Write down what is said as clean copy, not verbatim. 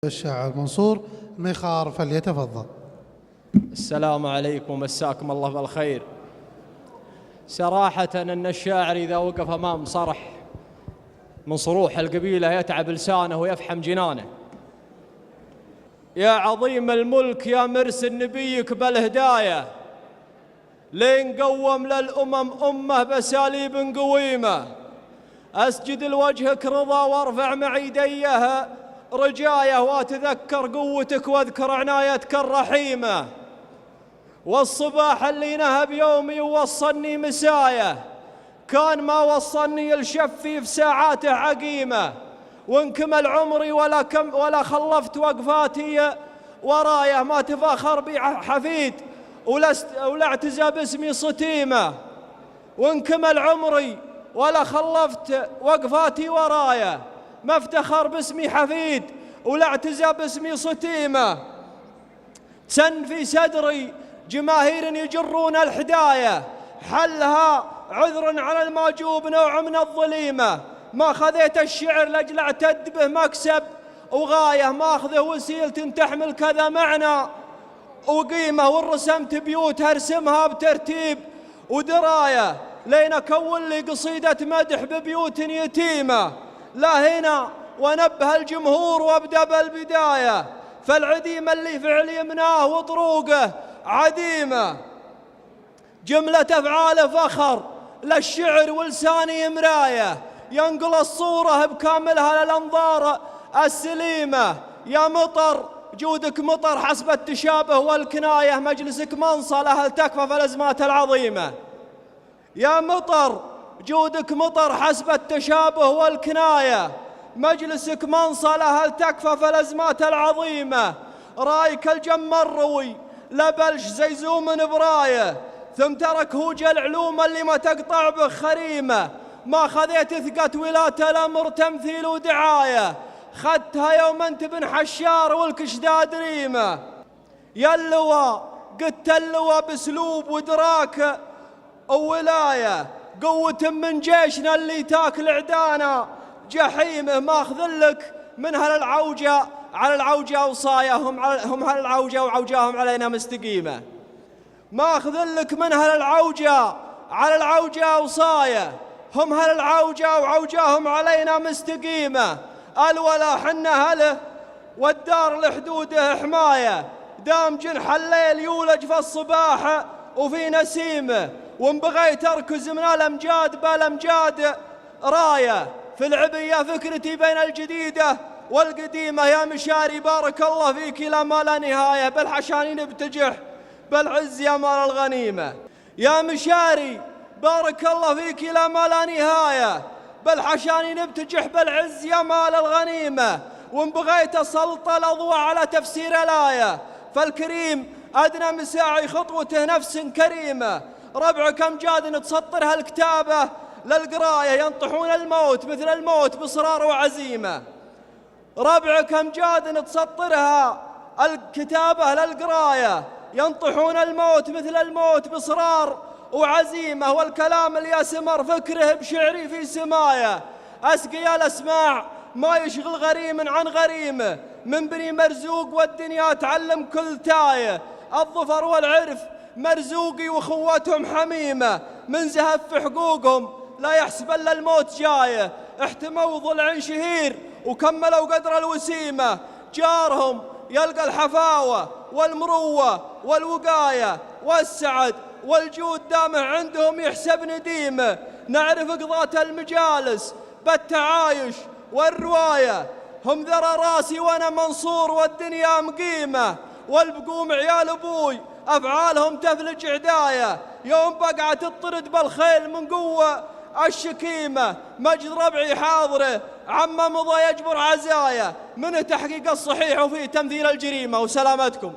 الشاعر منصور مخار فليتفضل. السلام عليكم، مساكم الله بالخير. صراحة أن الشاعر إذا وقف أمام صرح من صروح القبيلة يتعب لسانه ويفحم جنانه. يا عظيم الملك يا مرسل نبيك بالهداية، لين قوم للأمم أمة بساليب قويمة، أسجد لوجهك رضا وارفع معي يديه رجاية، وأتذكر قوتك واذكر عنايتك الرحيمة. والصباح اللي نهب يومي ووصلني مساية، كان ما وصلني الشفي في ساعاته عقيمة. وانكمل عمري ولا خلفت وقفاتي ورايا، ما تفاخر بي حفيد ولا اعتزى باسمي صتيمة. وانكمل عمري ولا خلفت وقفاتي ورايا، ما افتخر باسمي حفيد ولا اعتزى باسمي صتيمة. تسن في صدري جماهير يجرون الحداية، حلها عذر على الماجوب نوع من الظليمة. ما خذيت الشعر لاجل اعتد به مكسب وغاية، ما اخذه وسيلة تحمل كذا معنى وقيمة. ورسمت بيوت ارسمها بترتيب ودراية، لين اكون لي قصيدة مدح ببيوت يتيمة. لا هنا ونبه الجمهور وابدا بالبداية، فالعديم اللي فعل يمناه وطروقه عديمة. جملة أفعال فخر للشعر ولساني مراية، ينقل الصورة بكاملها للأنظار السليمة. يا مطر جودك مطر حسب التشابه والكناية، مجلسك منصلة هل تكفى في الأزمات العظيمة. يا مطر جودك مطر حسب التشابه والكناية، مجلسك منصلة هل تكفى في الأزمات العظيمة. رايك الجم الروي لبلش زي زوم براية، ثم ترك هوج العلوم اللي ما تقطع به خريمة. ما خذيت ثقة ولاة الأمر تمثيل ودعاية، خدتها يوم انت بن حشار والكشداد ريمة. يا اللواء قدت اللواء باسلوب ودراك وولاية، قوة من جيشنا اللي تاكل عدانا جحيمه. ما اخذلك من هالعوجة على العوجة وصايا، هم هالعوجة وعوجاهم علينا مستقيمة. ما اخذلك من هالعوجة على العوجة وصايا، هم هالعوجة وعوجاهم علينا مستقيمة. الولا حنا هله والدار لحدوده حماية، دام جنح الليل يولج في الصباح وفي نسيمه. وان بغيت اركز من الامجاد بالامجاد رايه، في العبية فكرتي بين الجديدة والقديمة. يا مشاري بارك الله فيك لا ما لا نهاية، بالحشانين بتجح بالعز يا مال الغنيمة. يا مشاري بارك الله فيك لا ما لا نهاية، بالحشانين بتجح بالعز يا مال الغنيمة. وان بغيت اسلط الاضواء على تفسير الايه، فالكريم ادنى مساعي خطوته نفس كريمه. ربعك امجاد تسطرها الكتابه للقرايه، ينطحون الموت مثل الموت باصرار وعزيمه. ربعك امجاد تسطرها الكتابه للقرايه، ينطحون الموت مثل الموت باصرار وعزيمه. والكلام اللي يسمر فكره بشعري في سمايه، اسقي الاسماع ما يشغل غريم عن غريمه. من بني مرزوق والدنيا تعلم كل تايه، الظفر والعرف مرزوقي وخواتهم حميمه. من زهف في حقوقهم لا يحسب الا الموت جايه، احتموا ضلع شهير وكملوا قدر الوسيمه. جارهم يلقى الحفاوه والمروه والوقايه والسعد والجود دامه عندهم يحسب نديمه. نعرف قضاة المجالس بالتعايش والروايه، هم ذرى راسي وانا منصور والدنيا مقيمه. والبقوم عيال ابوي افعالهم تفلج عدايه، يوم بقعت الطرد بالخيل من قوه الشكيمه. مجد ربعي حاضره عما مضى يجبر عزايا، من تحقيق الصحيح وفي تمثيل الجريمه. وسلامتكم.